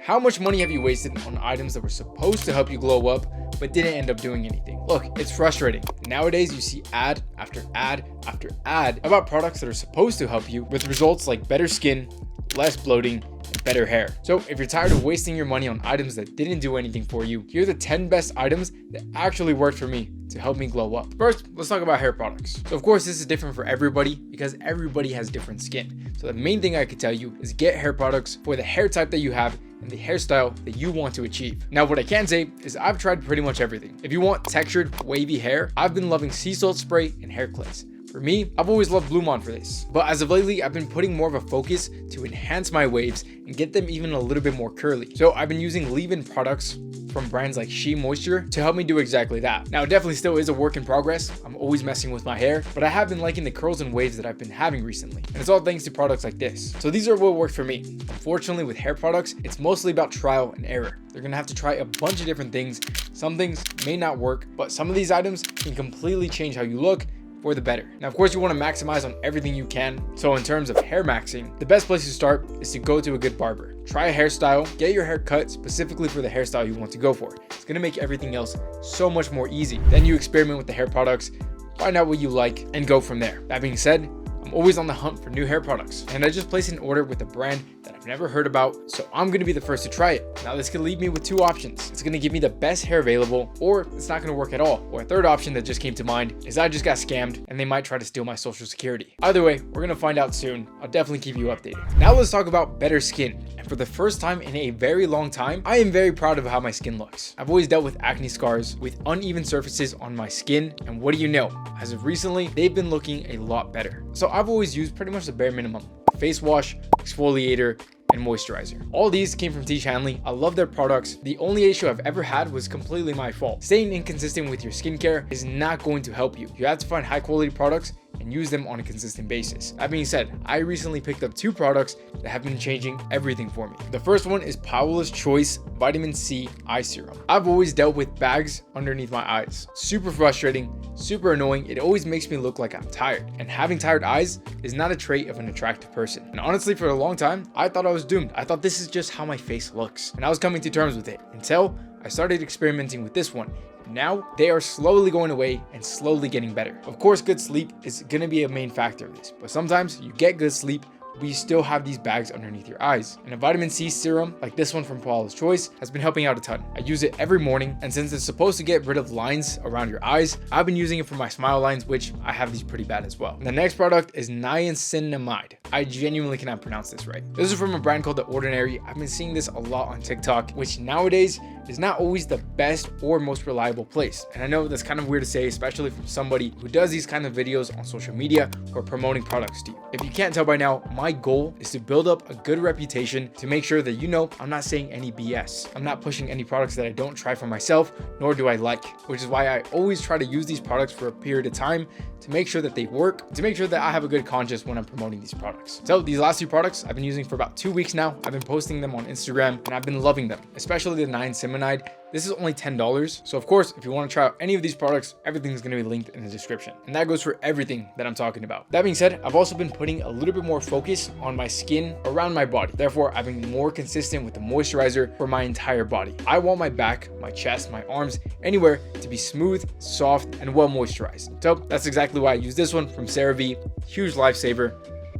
How much money have you wasted on items that were supposed to help you glow up but didn't end up doing anything? Look, it's frustrating. Nowadays, you see ad after ad after ad about products that are supposed to help you with results like better skin, less bloating, and better hair. So if you're tired of wasting your money on items that didn't do anything for you, here are the 10 best items that actually worked for me to help me glow up. First, let's talk about hair products. So of course, this is different for everybody because everybody has different skin. So the main thing I could tell you is get hair products for the hair type that you have and the hairstyle that you want to achieve. Now, what I can say is I've tried pretty much everything. If you want textured, wavy hair, I've been loving sea salt spray and hair clays. For me, I've always loved Blue Mon for this, but as of lately, I've been putting more of a focus to enhance my waves and get them even a little bit more curly. So I've been using leave-in products from brands like She Moisture to help me do exactly that. Now, it definitely still is a work in progress. I'm always messing with my hair, but I have been liking the curls and waves that I've been having recently. And it's all thanks to products like this. So these are what worked for me. Unfortunately, with hair products, it's mostly about trial and error. They're gonna have to try a bunch of different things. Some things may not work, but some of these items can completely change how you look for the better. Now, of course, you want to maximize on everything you can. So in terms of hair maxing, the best place to start is to go to a good barber. Try a hairstyle, get your hair cut specifically for the hairstyle you want to go for. It's going to make everything else so much more easy. Then you experiment with the hair products, find out what you like, and go from there. That being said, I'm always on the hunt for new hair products, and I just placed an order with a brand that I've never heard about, so I'm going to be the first to try it. Now, this could leave me with two options. It's going to give me the best hair available, or it's not going to work at all. Or a third option that just came to mind is I just got scammed and they might try to steal my social security. Either way, we're going to find out soon. I'll definitely keep you updated. Now let's talk about better skin. And for the first time in a very long time, I am very proud of how my skin looks. I've always dealt with acne scars with uneven surfaces on my skin, and what do you know? As of recently, they've been looking a lot better. So I've always used pretty much the bare minimum: face wash, exfoliator, and moisturizer. All these came from Tiege Hanley. I love their products. The only issue I've ever had was completely my fault. Staying inconsistent with your skincare is not going to help you. You have to find high quality products and use them on a consistent basis. That being said, I recently picked up two products that have been changing everything for me. The first one is Paula's Choice Vitamin C Eye Serum. I've always dealt with bags underneath my eyes. Super frustrating, super annoying. It always makes me look like I'm tired. And having tired eyes is not a trait of an attractive person. And honestly, for a long time, I thought I was doomed. I thought this is just how my face looks. And I was coming to terms with it until I started experimenting with this one. Now they are slowly going away and slowly getting better. Of course, good sleep is going to be a main factor of this, but sometimes you get good sleep, but you still have these bags underneath your eyes. And a vitamin C serum like this one from Paula's Choice has been helping out a ton. I use it every morning, and since it's supposed to get rid of lines around your eyes, I've been using it for my smile lines, which I have these pretty bad as well. And the next product is niacinamide. I genuinely cannot pronounce this right. This is from a brand called The Ordinary. I've been seeing this a lot on TikTok, which nowadays is not always the best or most reliable place. And I know that's kind of weird to say, especially from somebody who does these kind of videos on social media or promoting products to you. If you can't tell by now, my goal is to build up a good reputation to make sure that you know I'm not saying any BS. I'm not pushing any products that I don't try for myself, nor do I like, which is why I always try to use these products for a period of time to make sure that they work, to make sure that I have a good conscience when I'm promoting these products. So these last two products I've been using for about 2 weeks now. I've been posting them on Instagram and I've been loving them, especially the niacinamide. This is only $10. So of course, if you want to try out any of these products, everything's going to be linked in the description. And that goes for everything that I'm talking about. That being said, I've also been putting a little bit more focus on my skin around my body. Therefore, I've been more consistent with the moisturizer for my entire body. I want my back, my chest, my arms, anywhere to be smooth, soft, and well moisturized. So that's exactly why I use this one from CeraVe. Huge lifesaver.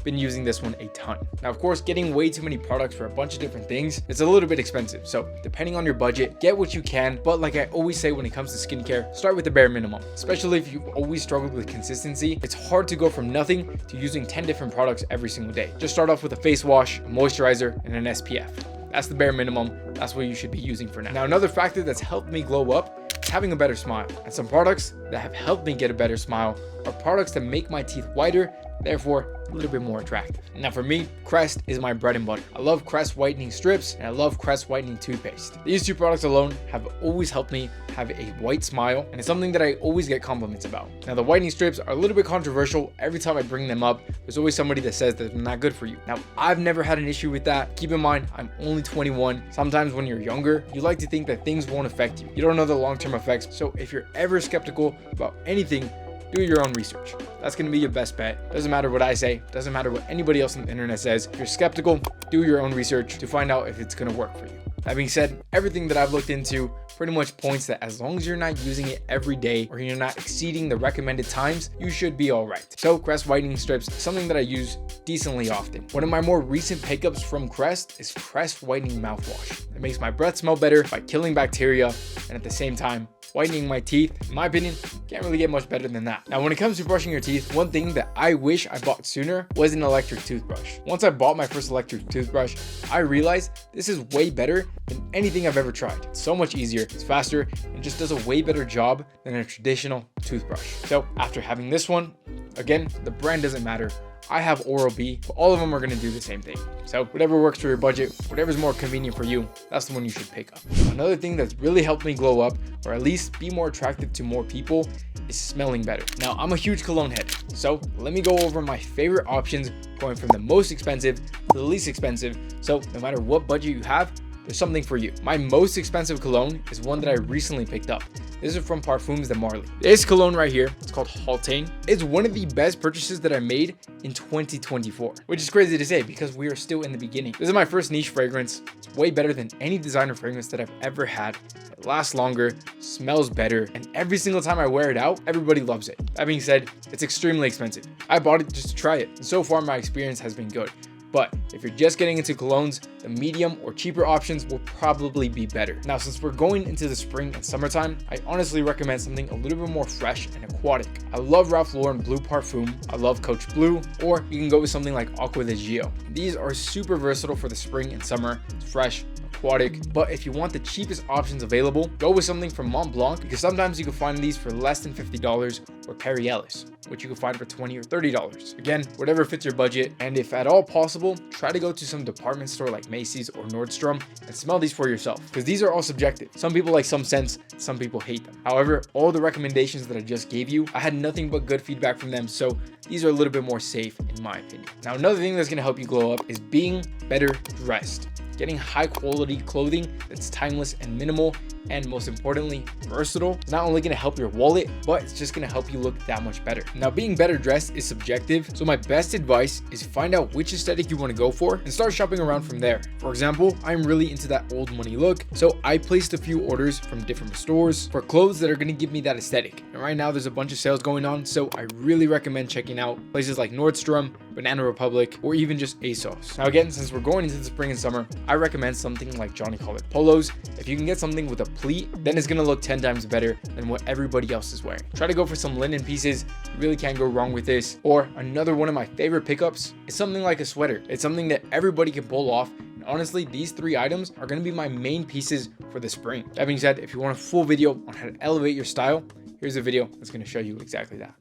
Been using this one a ton. Now, of course, getting way too many products for a bunch of different things, it's a little bit expensive. So depending on your budget, get what you can. But like I always say, when it comes to skincare, start with the bare minimum. Especially if you've always struggled with consistency, it's hard to go from nothing to using 10 different products every single day. Just start off with a face wash, a moisturizer, and an SPF. That's the bare minimum. That's what you should be using for now. Now, another factor that's helped me glow up is having a better smile. And some products that have helped me get a better smile are products that make my teeth whiter, therefore a little bit more attractive. Now for me, Crest is my bread and butter. I love Crest whitening strips and I love Crest whitening toothpaste. These two products alone have always helped me have a white smile, and it's something that I always get compliments about. Now the whitening strips are a little bit controversial. Every time I bring them up, there's always somebody that says that they're not good for you. Now I've never had an issue with that. Keep in mind, I'm only 21. Sometimes when you're younger, you like to think that things won't affect you. You don't know the long-term effects. So if you're ever skeptical about anything, do your own research. That's going to be your best bet. Doesn't matter what I say, doesn't matter what anybody else on the internet says. If you're skeptical, do your own research to find out if it's going to work for you. That being said, everything that I've looked into pretty much points that as long as you're not using it every day or you're not exceeding the recommended times, you should be all right. So Crest whitening strips, something that I use decently often. One of my more recent pickups from Crest is Crest whitening mouthwash. It makes my breath smell better by killing bacteria and at the same time whitening my teeth. In my opinion, can't really get much better than that. Now, when it comes to brushing your teeth, one thing that I wish I bought sooner was an electric toothbrush. Once I bought my first electric toothbrush, I realized this is way better than anything I've ever tried. It's so much easier, it's faster, and just does a way better job than a traditional toothbrush. So after having this one, again, the brand doesn't matter. I have Oral-B, but all of them are going to do the same thing. So whatever works for your budget, whatever's more convenient for you, that's the one you should pick up. Another thing that's really helped me glow up, or at least be more attractive to more people, is smelling better. Now, I'm a huge cologne head, so let me go over my favorite options going from the most expensive to the least expensive. So no matter what budget you have, there's something for you. My most expensive cologne is one that I recently picked up. This is from Parfums de Marly. This cologne right here, it's called Hautaine. It's one of the best purchases that I made in 2024, which is crazy to say because we are still in the beginning. This is my first niche fragrance. It's way better than any designer fragrance that I've ever had. It lasts longer, smells better, and every single time I wear it out, everybody loves it. That being said, it's extremely expensive. I bought it just to try it, and so far my experience has been good. But if you're just getting into colognes, the medium or cheaper options will probably be better. Now, since we're going into the spring and summertime, I honestly recommend something a little bit more fresh and aquatic. I love Ralph Lauren Blue Parfum. I love Coach Blue, or you can go with something like Aqua di Gio. These are super versatile for the spring and summer. It's fresh, aquatic, but if you want the cheapest options available, go with something from Mont Blanc, because sometimes you can find these for less than $50, or Perry Ellis, which you can find for $20 or $30. Again, whatever fits your budget, and if at all possible, try to go to some department store like Macy's or Nordstrom and smell these for yourself, because these are all subjective. Some people like some scents, some people hate them. However, all the recommendations that I just gave you, I had nothing but good feedback from them, so these are a little bit more safe in my opinion. Now, another thing that's going to help you glow up is being better dressed. Getting high quality clothing that's timeless and minimal, and most importantly, versatile, is not only going to help your wallet, but it's just going to help you look that much better. Now, being better dressed is subjective, so my best advice is find out which aesthetic you want to go for and start shopping around from there. For example, I'm really into that old money look, so I placed a few orders from different stores for clothes that are going to give me that aesthetic. And right now there's a bunch of sales going on, so I really recommend checking out places like Nordstrom, Banana Republic, or even just ASOS. Now again, since we're going into the spring and summer, I recommend something like Johnny Colored Polos. If you can get something with a pleat, then it's gonna look 10 times better than what everybody else is wearing. Try to go for some linen pieces. You really can't go wrong with this. Or another one of my favorite pickups is something like a sweater. It's something that everybody can pull off. And honestly, these three items are gonna be my main pieces for the spring. That being said, if you want a full video on how to elevate your style, here's a video that's gonna show you exactly that.